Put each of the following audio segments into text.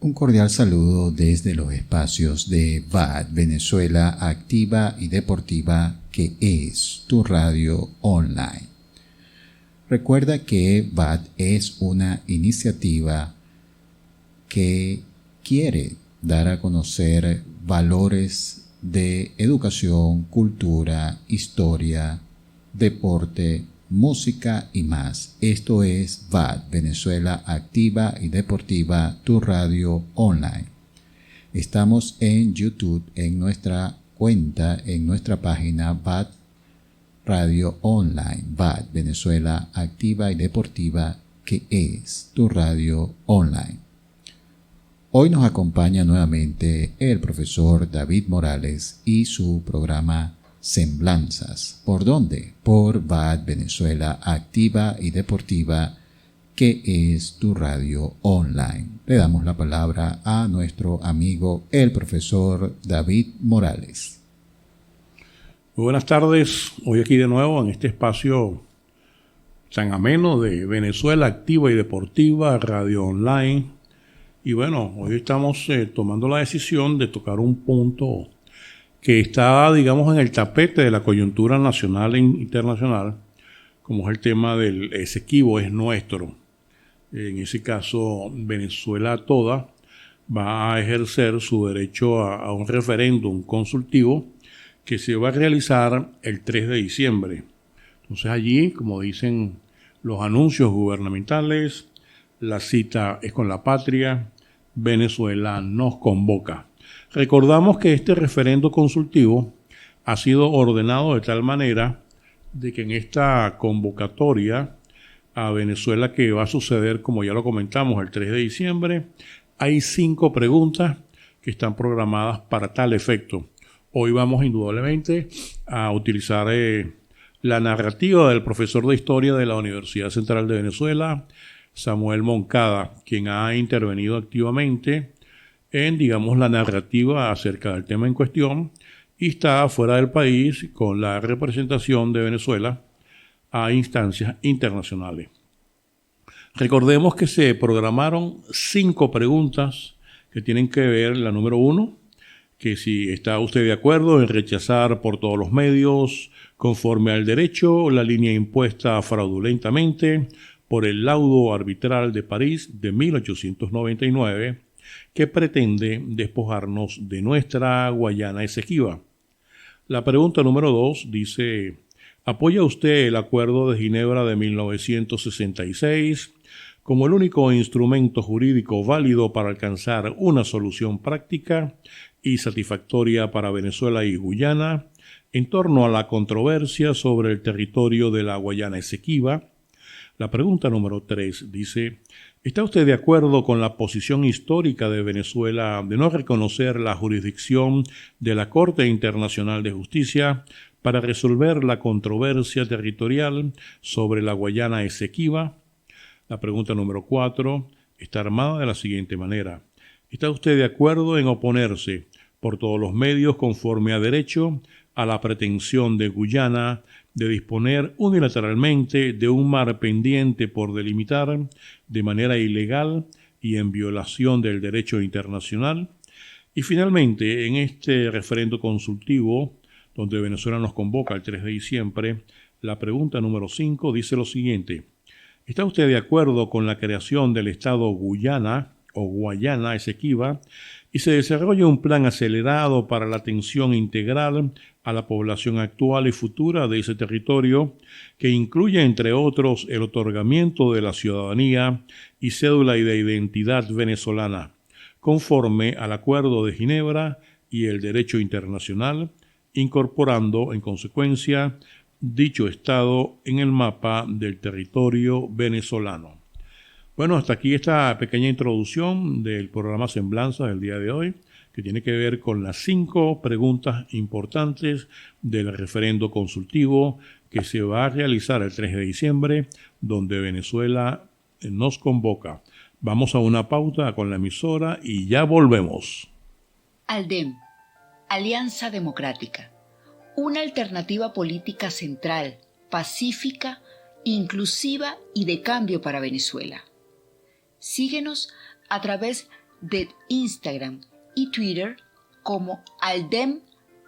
Un cordial saludo desde los espacios de VAD, Venezuela Activa y Deportiva, que es tu radio online. Recuerda que VAD es una iniciativa que quiere dar a conocer valores de educación, cultura, historia, deporte, música y más. Esto es VAD, Venezuela Activa y Deportiva, tu radio online. Estamos en YouTube, en nuestra cuenta, en nuestra página VAD Radio Online, VAD, Venezuela Activa y Deportiva, que es tu radio online. Hoy nos acompaña nuevamente el profesor David Morales y su programa Semblanzas. ¿Por dónde? Por VAD Venezuela Activa y Deportiva, que es tu radio online. Le damos la palabra a nuestro amigo el profesor David Morales. Muy buenas tardes, hoy aquí de nuevo en este espacio tan ameno de Venezuela Activa y Deportiva, radio online. Y bueno, hoy estamos tomando la decisión de tocar un punto que está, digamos, en el tapete de la coyuntura nacional e internacional, como es el tema del Esequibo es nuestro. En ese caso, Venezuela toda va a ejercer su derecho a un referéndum consultivo que se va a realizar el 3 de diciembre. Entonces allí, como dicen los anuncios gubernamentales, la cita es con la patria, Venezuela nos convoca. Recordamos que este referendo consultivo ha sido ordenado de tal manera de que en esta convocatoria a Venezuela, que va a suceder, como ya lo comentamos, el 3 de diciembre, hay 5 preguntas que están programadas para tal efecto. Hoy vamos indudablemente a utilizar la narrativa del profesor de Historia de la Universidad Central de Venezuela, Samuel Moncada, quien ha intervenido activamente en, digamos, la narrativa acerca del tema en cuestión y está fuera del país con la representación de Venezuela a instancias internacionales. Recordemos que se programaron 5 preguntas que tienen que ver, la número 1, que si está usted de acuerdo en rechazar por todos los medios, conforme al derecho, la línea impuesta fraudulentamente por el laudo arbitral de París de 1899, que pretende despojarnos de nuestra Guayana Esequiba. La pregunta número 2 dice: ¿apoya usted el Acuerdo de Ginebra de 1966 como el único instrumento jurídico válido para alcanzar una solución práctica y satisfactoria para Venezuela y Guyana en torno a la controversia sobre el territorio de la Guayana Esequiba? La pregunta número 3 dice: ¿está usted de acuerdo con la posición histórica de Venezuela de no reconocer la jurisdicción de la Corte Internacional de Justicia para resolver la controversia territorial sobre la Guayana Esequiba? La pregunta número 4 está armada de la siguiente manera: ¿está usted de acuerdo en oponerse por todos los medios, conforme a derecho, a la pretensión de Guyana de disponer unilateralmente de un mar pendiente por delimitar de manera ilegal y en violación del derecho internacional? Y finalmente, en este referendo consultivo, donde Venezuela nos convoca el 3 de diciembre, la pregunta número 5 dice lo siguiente: ¿está usted de acuerdo con la creación del Estado Guyana o Guayana Esequiba y se desarrolla un plan acelerado para la atención integral a la población actual y futura de ese territorio, que incluye, entre otros, el otorgamiento de la ciudadanía y cédula de identidad venezolana, conforme al Acuerdo de Ginebra y el derecho internacional, incorporando, en consecuencia, dicho Estado en el mapa del territorio venezolano? Bueno, hasta aquí esta pequeña introducción del programa Semblanzas del día de hoy, que tiene que ver con las 5 preguntas importantes del referendo consultivo que se va a realizar el 3 de diciembre, donde Venezuela nos convoca. Vamos a una pauta con la emisora y ya volvemos. ALDEM, Alianza Democrática, una alternativa política central, pacífica, inclusiva y de cambio para Venezuela. Síguenos a través de Instagram y Twitter como ALDEM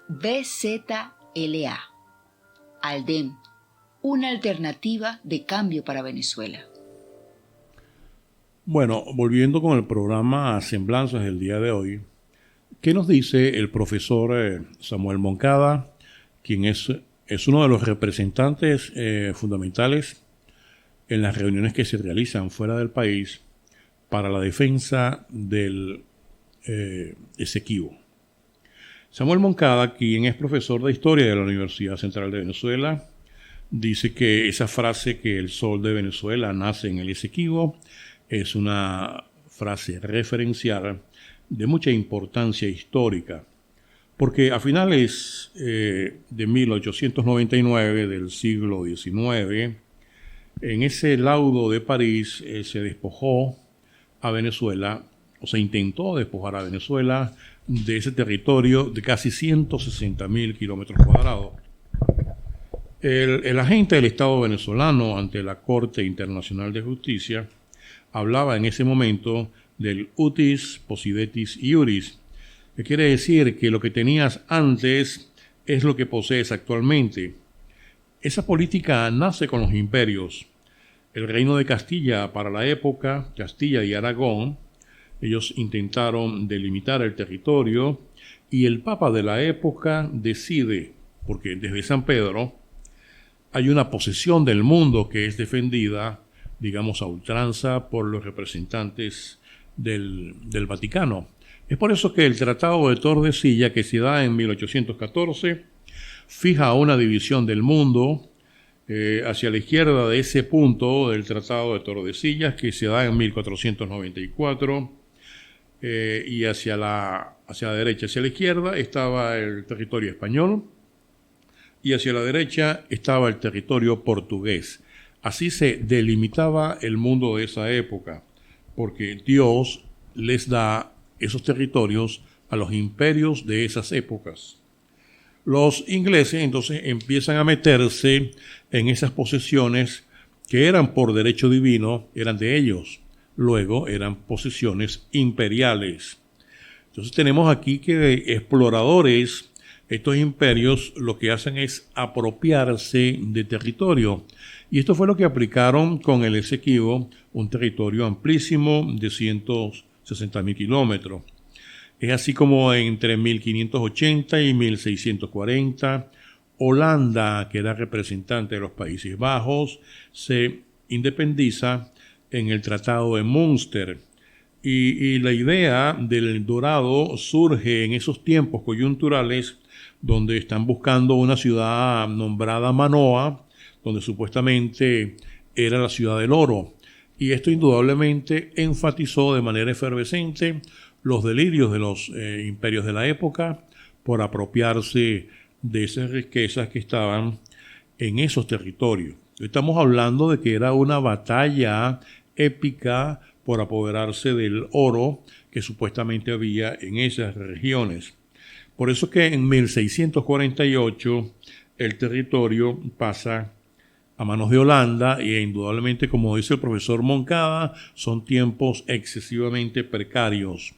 BZLA. ALDEM, una alternativa de cambio para Venezuela. Bueno, volviendo con el programa Semblanzas del día de hoy, ¿qué nos dice el profesor Samuel Moncada, quien es uno de los representantes fundamentales en las reuniones que se realizan fuera del país para la defensa del Esequibo? Samuel Moncada, quien es profesor de Historia de la Universidad Central de Venezuela, dice que esa frase que el sol de Venezuela nace en el Esequibo es una frase referencial de mucha importancia histórica, porque a finales de 1899 del siglo XIX, en ese laudo de París se despojó a Venezuela, o se intentó despojar a Venezuela de ese territorio de casi 160.000 kilómetros cuadrados. El agente del Estado venezolano ante la Corte Internacional de Justicia hablaba en ese momento del utis possidetis iuris, que quiere decir que lo que tenías antes es lo que posees actualmente. Esa política nace con los imperios. El reino de Castilla para la época, Castilla y Aragón, ellos intentaron delimitar el territorio y el Papa de la época decide, porque desde San Pedro hay una posesión del mundo que es defendida, digamos, a ultranza por los representantes del Vaticano. Es por eso que el Tratado de Tordesillas, que se da en 1814, fija una división del mundo hacia la izquierda de ese punto del Tratado de Tordesillas, que se da en 1494, y hacia la derecha, hacia la izquierda, estaba el territorio español, y hacia la derecha estaba el territorio portugués. Así se delimitaba el mundo de esa época, porque Dios les da esos territorios a los imperios de esas épocas. Los ingleses entonces empiezan a meterse en esas posesiones que eran por derecho divino, eran de ellos. Luego eran posesiones imperiales. Entonces tenemos aquí que exploradores, estos imperios lo que hacen es apropiarse de territorio. Y esto fue lo que aplicaron con el Esequibo, un territorio amplísimo de 160.000 kilómetros. Es así como entre 1580 y 1640, Holanda, que era representante de los Países Bajos, se independiza en el Tratado de Münster. Y la idea del dorado surge en esos tiempos coyunturales donde están buscando una ciudad nombrada Manoa, donde supuestamente era la ciudad del oro. Y esto indudablemente enfatizó de manera efervescente los delirios de los imperios de la época por apropiarse de esas riquezas que estaban en esos territorios. Estamos hablando de que era una batalla épica por apoderarse del oro que supuestamente había en esas regiones. Por eso que en 1648 el territorio pasa a manos de Holanda y indudablemente, como dice el profesor Moncada, son tiempos excesivamente precarios.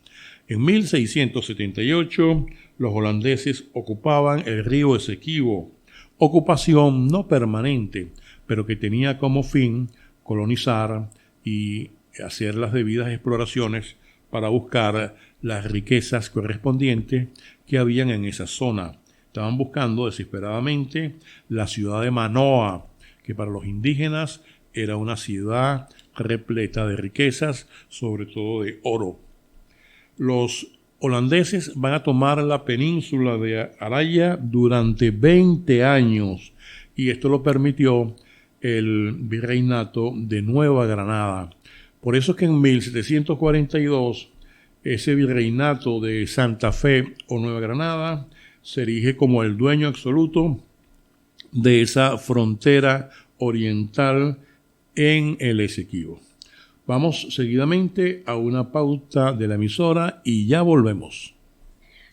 En 1678 los holandeses ocupaban el río Esequibo, ocupación no permanente, pero que tenía como fin colonizar y hacer las debidas exploraciones para buscar las riquezas correspondientes que habían en esa zona. Estaban buscando desesperadamente la ciudad de Manoa, que para los indígenas era una ciudad repleta de riquezas, sobre todo de oro. Los holandeses van a tomar la península de Araya durante 20 años y esto lo permitió el virreinato de Nueva Granada. Por eso es que en 1742 ese virreinato de Santa Fe o Nueva Granada se erige como el dueño absoluto de esa frontera oriental en el Esequibo. Vamos seguidamente a una pauta de la emisora y ya volvemos.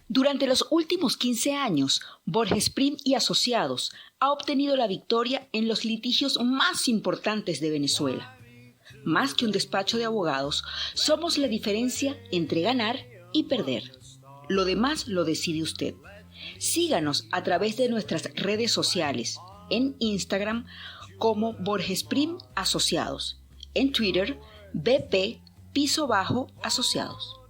Durante los últimos 15 años, Borges Prim y Asociados ha obtenido la victoria en los litigios más importantes de Venezuela. Más que un despacho de abogados, somos la diferencia entre ganar y perder. Lo demás lo decide usted. Síganos a través de nuestras redes sociales, en Instagram como Borges Prim Asociados, en Twitter BP_Asociados.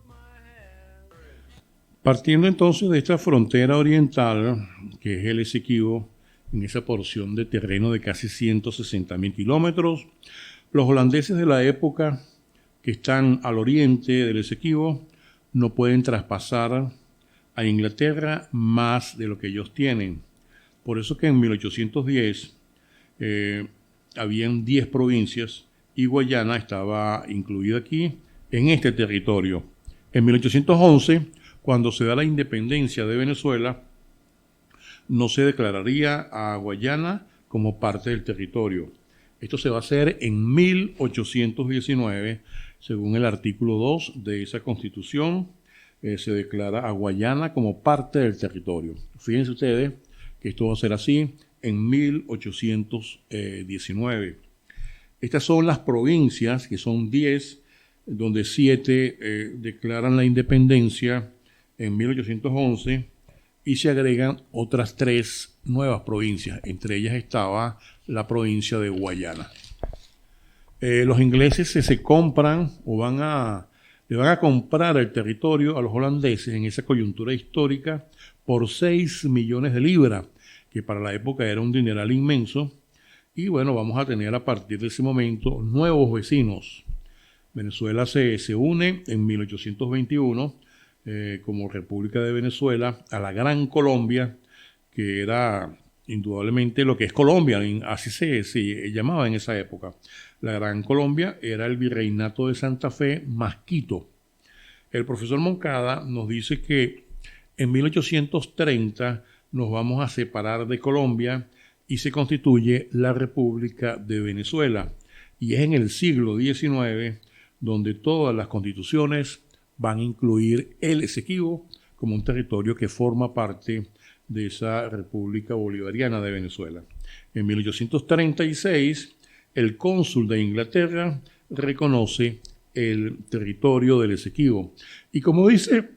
Partiendo entonces de esta frontera oriental, que es el Esequibo, en esa porción de terreno de casi 160.000 kilómetros, los holandeses de la época que están al oriente del Esequibo no pueden traspasar a Inglaterra más de lo que ellos tienen. Por eso que en 1810 habían 10 provincias y Guayana estaba incluida aquí en este territorio. En 1811, cuando se da la independencia de Venezuela, no se declararía a Guayana como parte del territorio. Esto se va a hacer en 1819, según el artículo 2 de esa Constitución, se declara a Guayana como parte del territorio. Fíjense ustedes que esto va a ser así en 1819. Estas son las provincias, que son 10, donde 7 declaran la independencia en 1811 y se agregan otras 3 nuevas provincias. Entre ellas estaba la provincia de Guayana. Los ingleses se compran o le van a comprar el territorio a los holandeses en esa coyuntura histórica por 6 millones de libras, que para la época era un dineral inmenso. Y bueno, vamos a tener a partir de ese momento nuevos vecinos. Venezuela se une en 1821 como República de Venezuela a la Gran Colombia, que era indudablemente lo que es Colombia, así se llamaba en esa época. La Gran Colombia era el Virreinato de Santa Fe más Quito. El profesor Moncada nos dice que en 1830 nos vamos a separar de Colombia y se constituye la República de Venezuela. Y es en el siglo XIX donde todas las constituciones van a incluir el Esequibo como un territorio que forma parte de esa República Bolivariana de Venezuela. En 1836, el cónsul de Inglaterra reconoce el territorio del Esequibo. Y como dice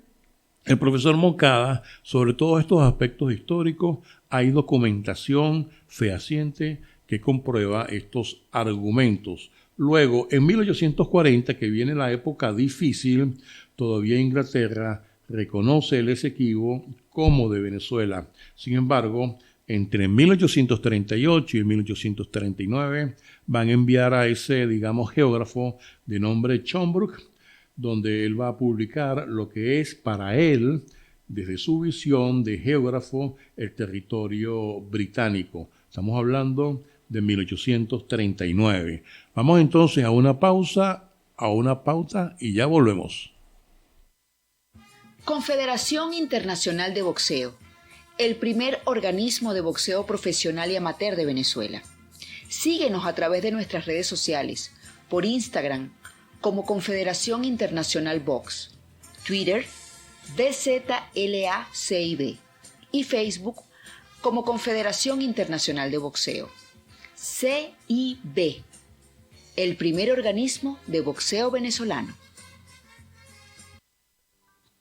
el profesor Moncada, sobre todos estos aspectos históricos, hay documentación fehaciente que comprueba estos argumentos. Luego, en 1840, que viene la época difícil, todavía Inglaterra reconoce el Esequibo como de Venezuela. Sin embargo, entre 1838 y 1839 van a enviar a ese, geógrafo de nombre Chombruk, donde él va a publicar lo que es para él, desde su visión de geógrafo, el territorio británico. Estamos hablando de 1839. Vamos entonces a una pausa y ya volvemos. Confederación Internacional de Boxeo, el primer organismo de boxeo profesional y amateur de Venezuela. Síguenos a través de nuestras redes sociales, por Instagram como Confederación Internacional Box, Twitter DZLACIB y Facebook como Confederación Internacional de Boxeo, CIB, el primer organismo de boxeo venezolano.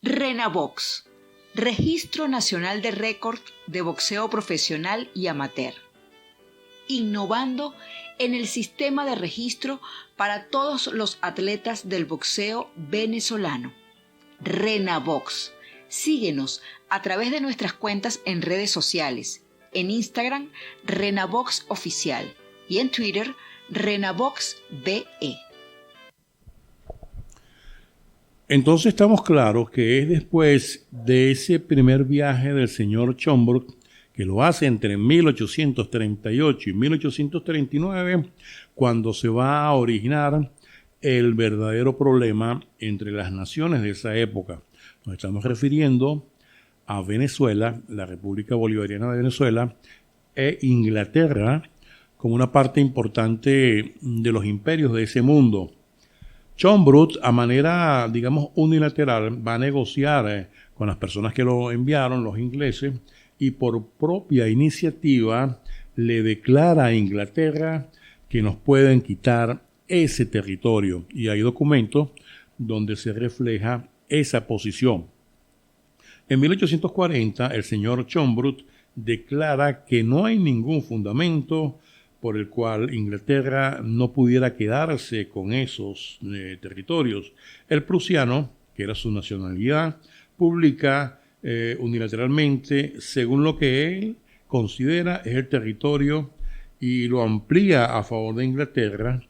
RENABOX, Registro Nacional de Récord de Boxeo Profesional y Amateur. Innovando en el sistema de registro para todos los atletas del boxeo venezolano. RENABOX. Síguenos a través de nuestras cuentas en redes sociales. En Instagram, RENABOX Oficial y en Twitter, RENABOXBE. Entonces estamos claros que es después de ese primer viaje del señor Chombruk, que lo hace entre 1838 y 1839, cuando se va a originar el verdadero problema entre las naciones de esa época. Nos estamos refiriendo a Venezuela, la República Bolivariana de Venezuela, e Inglaterra como una parte importante de los imperios de ese mundo. Chombruk, a manera, unilateral, va a negociar con las personas que lo enviaron, los ingleses, y por propia iniciativa le declara a Inglaterra que nos pueden quitar ese territorio. Y hay documentos donde se refleja esa posición. En 1840, el señor Schomburgk declara que no hay ningún fundamento por el cual Inglaterra no pudiera quedarse con esos territorios. El prusiano, que era su nacionalidad, publica unilateralmente según lo que él considera es el territorio y lo amplía a favor de Inglaterra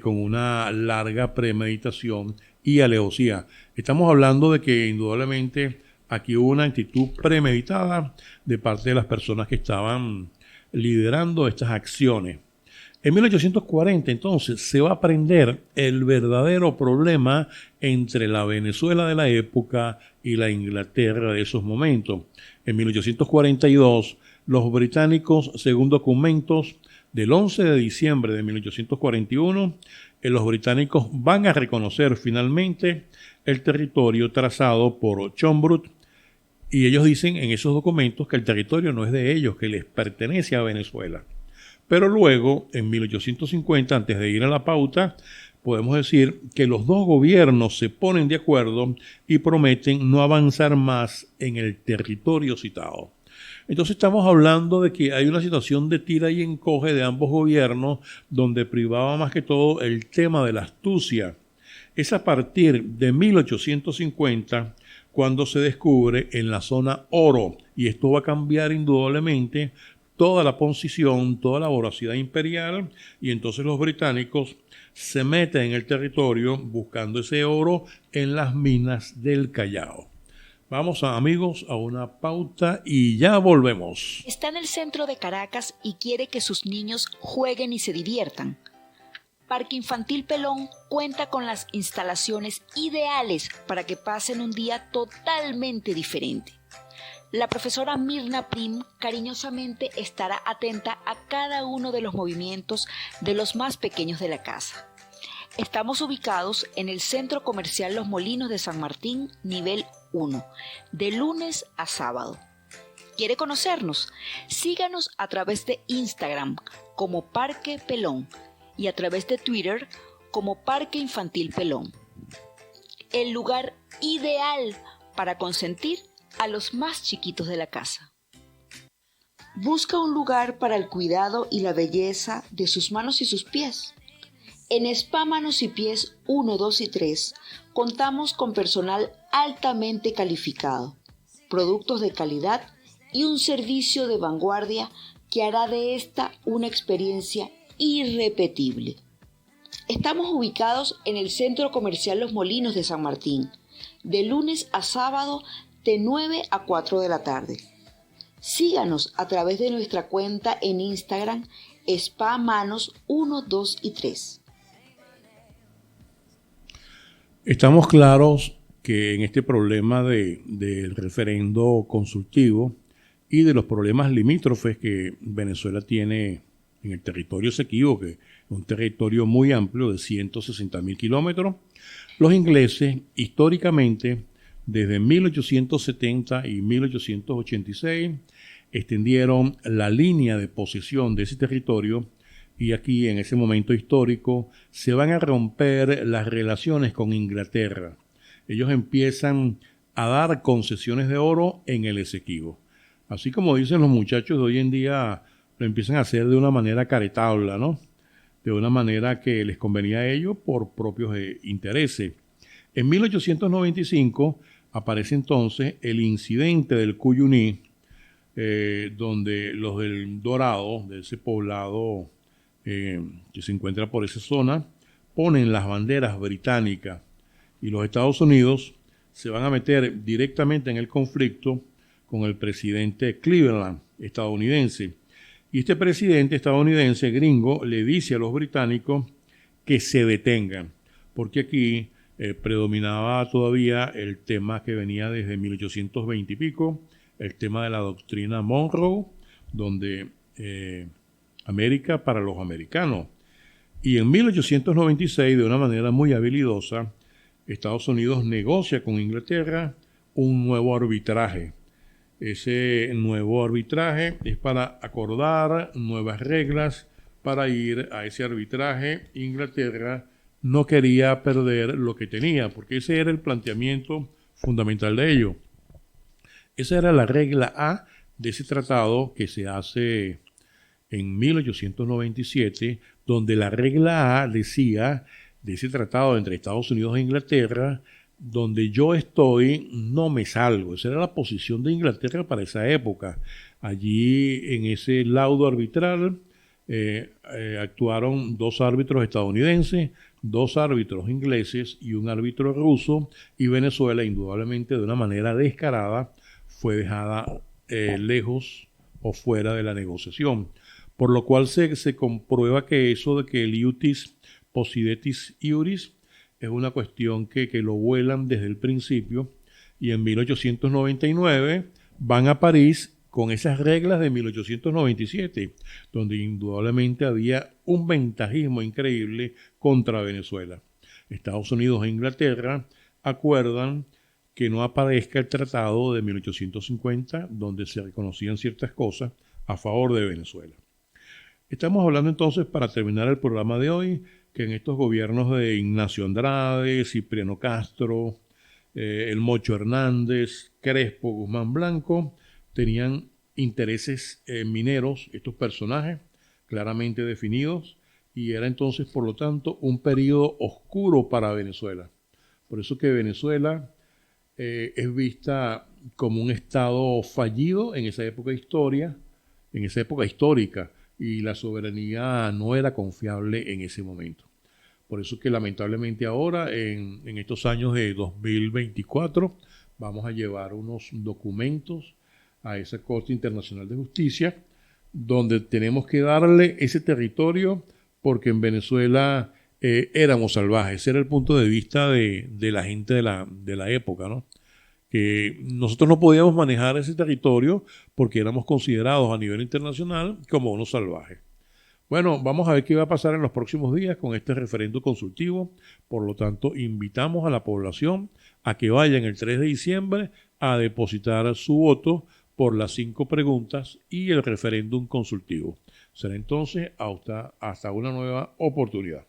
con una larga premeditación y alevosía. Estamos hablando de que indudablemente aquí hubo una actitud premeditada de parte de las personas que estaban liderando estas acciones. En 1840, entonces, se va a aprender el verdadero problema entre la Venezuela de la época y la Inglaterra de esos momentos. En 1842, los británicos, según documentos del 11 de diciembre de 1841, los británicos van a reconocer finalmente el territorio trazado por Schomburgk, y ellos dicen en esos documentos que el territorio no es de ellos, que les pertenece a Venezuela. Pero luego, en 1850, antes de ir a la pauta, podemos decir que los dos gobiernos se ponen de acuerdo y prometen no avanzar más en el territorio citado. Entonces estamos hablando de que hay una situación de tira y encoge de ambos gobiernos donde privaba más que todo el tema de la astucia. Es a partir de 1850 cuando se descubre en la zona oro, y esto va a cambiar indudablemente toda la posición, toda la voracidad imperial, y entonces los británicos se meten en el territorio buscando ese oro en las minas del Callao. Vamos, amigos, a una pauta y ya volvemos. Está en el centro de Caracas y quiere que sus niños jueguen y se diviertan. Parque Infantil Pelón cuenta con las instalaciones ideales para que pasen un día totalmente diferente. La profesora Mirna Prim cariñosamente estará atenta a cada uno de los movimientos de los más pequeños de la casa. Estamos ubicados en el Centro Comercial Los Molinos de San Martín, nivel 1, de lunes a sábado. ¿Quiere conocernos? Síganos a través de Instagram como Parque Pelón y a través de Twitter como Parque Infantil Pelón. El lugar ideal para consentir a los más chiquitos de la casa. Busca un lugar para el cuidado y la belleza de sus manos y sus pies. En Spa Manos y Pies 1, 2 y 3 contamos con personal altamente calificado, productos de calidad y un servicio de vanguardia que hará de esta una experiencia irrepetible. Estamos ubicados en el Centro Comercial Los Molinos de San Martín, de lunes a sábado de 9 a 4 de la tarde. Síganos a través de nuestra cuenta en Instagram Spa Manos 1, 2 y 3. Estamos claros que en este problema del referendo consultivo y de los problemas limítrofes que Venezuela tiene en el territorio Esequibo, que es un territorio muy amplio de 160.000 kilómetros, los ingleses históricamente desde 1870 y 1886 extendieron la línea de posesión de ese territorio, y aquí en ese momento histórico se van a romper las relaciones con Inglaterra. Ellos empiezan a dar concesiones de oro en el Esequibo. Así como dicen los muchachos de hoy en día, lo empiezan a hacer de una manera caretabla, ¿no? De una manera que les convenía a ellos por propios intereses. En 1895 aparece entonces el incidente del Cuyuní, donde los del Dorado, de ese poblado que se encuentra por esa zona, ponen las banderas británicas, y los Estados Unidos se van a meter directamente en el conflicto con el presidente Cleveland, estadounidense. Y este presidente estadounidense gringo le dice a los británicos que se detengan, porque aquí predominaba todavía el tema que venía desde 1820 y pico, el tema de la doctrina Monroe, donde América para los americanos. Y en 1896, de una manera muy habilidosa, Estados Unidos negocia con Inglaterra un nuevo arbitraje. Ese nuevo arbitraje es para acordar nuevas reglas para ir a ese arbitraje. Inglaterra no quería perder lo que tenía, porque ese era el planteamiento fundamental de ello. Esa era la regla A de ese tratado que se hace en 1897, donde la regla A decía de ese tratado entre Estados Unidos e Inglaterra: donde yo estoy, no me salgo. Esa era la posición de Inglaterra para esa época. Allí, en ese laudo arbitral, actuaron 2 árbitros estadounidenses, 2 árbitros ingleses y un árbitro ruso, y Venezuela, indudablemente de una manera descarada, fue dejada lejos o fuera de la negociación. Por lo cual se comprueba que eso de que el iutis possidetis iuris es una cuestión que lo vuelan desde el principio, y en 1899 van a París con esas reglas de 1897, donde indudablemente había un ventajismo increíble contra Venezuela. Estados Unidos e Inglaterra acuerdan que no aparezca el tratado de 1850, donde se reconocían ciertas cosas a favor de Venezuela. Estamos hablando entonces, para terminar el programa de hoy, que en estos gobiernos de Ignacio Andrade, Cipriano Castro, el Mocho Hernández, Crespo, Guzmán Blanco, tenían intereses mineros, estos personajes claramente definidos, y era entonces, por lo tanto, un periodo oscuro para Venezuela. Por eso que Venezuela es vista como un estado fallido en esa época histórica, y la soberanía no era confiable en ese momento. Por eso que lamentablemente ahora, en estos años de 2024, vamos a llevar unos documentos a esa Corte Internacional de Justicia, donde tenemos que darle ese territorio, porque en Venezuela éramos salvajes. Ese era el punto de vista de la gente de la época, ¿no? Que nosotros no podíamos manejar ese territorio porque éramos considerados a nivel internacional como unos salvajes. Bueno, vamos a ver qué va a pasar en los próximos días con este referendo consultivo. Por lo tanto, invitamos a la población a que vayan el 3 de diciembre a depositar su voto por las 5 preguntas y el referéndum consultivo. Será entonces hasta una nueva oportunidad.